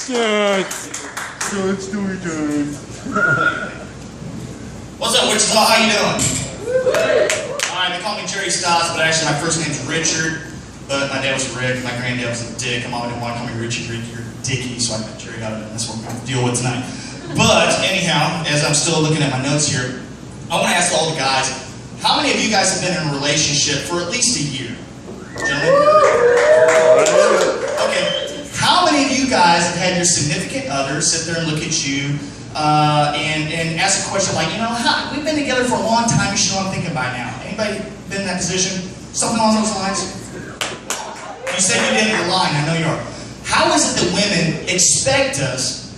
Story time. What's up, Wichita? How you doing? Alright, they call me Jerry Styles, but actually my first name's Richard. But my dad was Rick, my granddad was a Dick, and mom didn't want to call me Richie, Ricky, or Dickie, so I got Jerry out of it, and that's what we're going to deal with tonight. But anyhow, as I'm still looking at my notes here, I want to ask all the guys, how many of you guys have been in a relationship for at least a year? Gentlemen? Okay. How many of you guys have had your significant other sit there and look at you and ask a question like, you know, we've been together for a long time, you should know what I'm thinking by now. Anybody been in that position? Something along those lines? You said you didn't, you're lying, I know you are. How is it that women expect us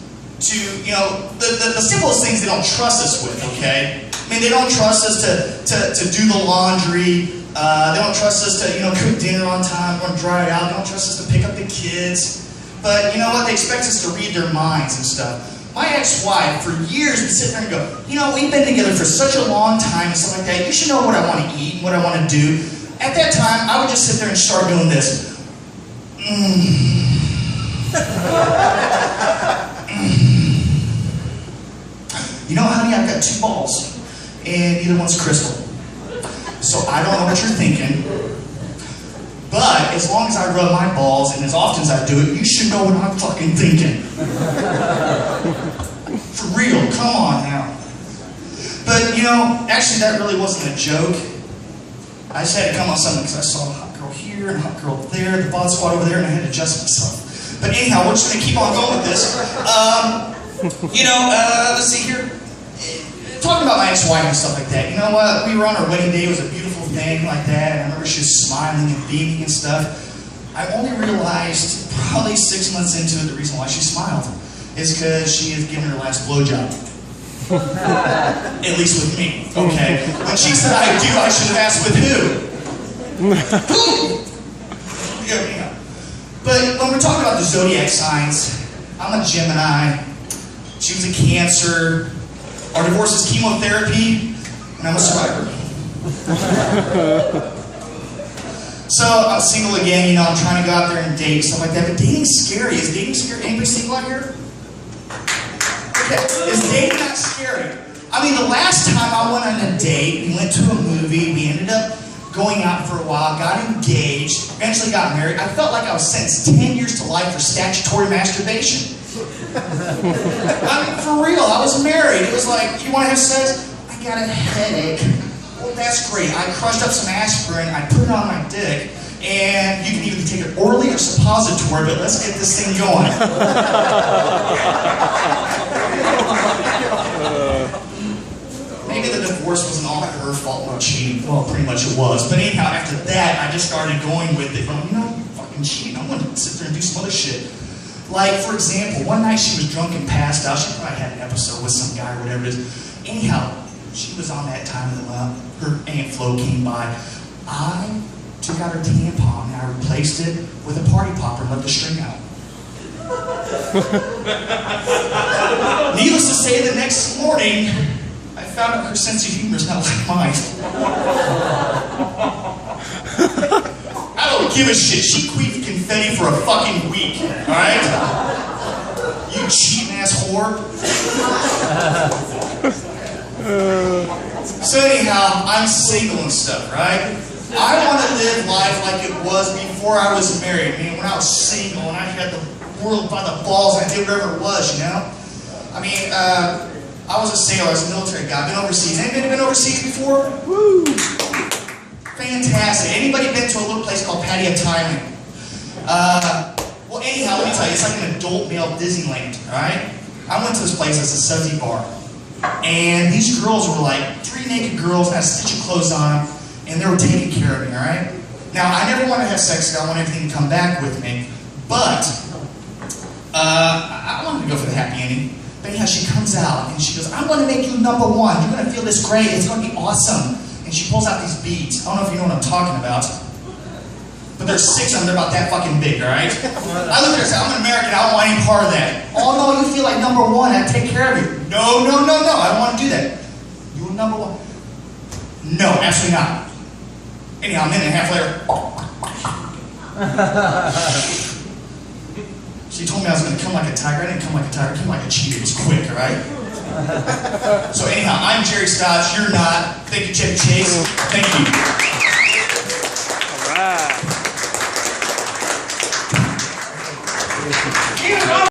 to, you know, the simplest things they don't trust us with, okay? I mean, they don't trust us to do the laundry. They don't trust us to, you know, cook dinner on time or dry it out. They don't trust us to pick up the kids. But you know what? They expect us to read their minds and stuff. My ex-wife, for years, would sit there and go, you know, we've been together for such a long time and stuff like that. You should know what I want to eat and what I want to do. At that time, I would just sit there and start doing this. You know, honey, I've got 2 balls, and either one's crystal. So I don't know what you're thinking, but as long as I rub my balls, and as often as I do it, you should know what I'm fucking thinking. For real, come on now. But, you know, actually that really wasn't a joke. I just had to come on something because I saw a hot girl here and a hot girl there, the bod squad over there, and I had to adjust myself. But anyhow, we're just going to keep on going with this. You know, let's see here. Talking about my ex-wife and stuff like that. You know what? We were on our wedding day. It was a beautiful thing like that. And I remember she was smiling and beaming and stuff. I only realized probably 6 months into it the reason why she smiled is because she had given her last blowjob. At least with me, okay? When she said I do, I should have asked with who? Yeah. But when we're talking about the zodiac signs, I'm a Gemini. She was a Cancer. Our divorce is chemotherapy, and I'm a survivor. So I'm single again, you know, I'm trying to go out there and date, stuff like that. But dating's scary. Is dating scary? Anybody single out here? Okay. Is dating not scary? I mean, the last time I went on a date, we went to a movie, we ended up going out for a while, got engaged, eventually got married. I felt like I was sentenced 10 years to life for statutory masturbation. I mean, for real, I was married. It was like, you want to have sex? I got a headache. Well, that's great. I crushed up some aspirin, I put it on my dick, and you can either take it orally or suppository, but let's get this thing going. Maybe the divorce wasn't all her fault about cheating. Well, pretty much it was. But anyhow, after that, I just started going with it. Going, you know, fucking cheating. I'm going to sit there and do some other shit. Like, for example, one night she was drunk and passed out. She probably had an episode with some guy or whatever it is. Anyhow, she was on that time of the month. Her Aunt Flo came by. I took out her tampon and I replaced it with a party popper and let the string out. Needless to say, the next morning, I found out her sense of humor is not like mine. I don't give a shit. She queefed confetti for a fucking week, alright? You cheating ass whore. So anyhow, I'm single and stuff, right? I want to live life like it was before I was married. I mean, when I was single and I had the world by the balls, I did whatever it was, you know? I mean, I was a sailor, I was a military guy, I've been overseas. Anybody been overseas before? Woo! Fantastic. Anybody been to a little place called Pattaya, Thailand? Well, anyhow, let me tell you, it's like an adult male Disneyland, alright? I went to this place, it's a sudsy bar. And these girls were like 3 naked girls, had a stitch of clothes on them, and they were taking care of me, alright? Now, I never want to have sex, I want everything to come back with me, but I wanted to go for the happy ending. But anyhow, she comes out and she goes, I'm going to make you #1. You're going to feel this great. It's going to be awesome. And she pulls out these beads. I don't know if you know what I'm talking about. But there's 6 of them. They're about that fucking big, all right? I look at her and say, I'm an American. I don't want any part of that. Oh, no, you feel like #1. I take care of you. No, no, no, no. I don't want to do that. You were #1. No, absolutely not. Anyhow, a minute and a half later. She told me I was going to come like a tiger. I didn't come like a tiger. I came like a cheetah. It was quick, all right? So anyhow, I'm Jerry Scott. You're not. Thank you, Chevy Chase. Thank you.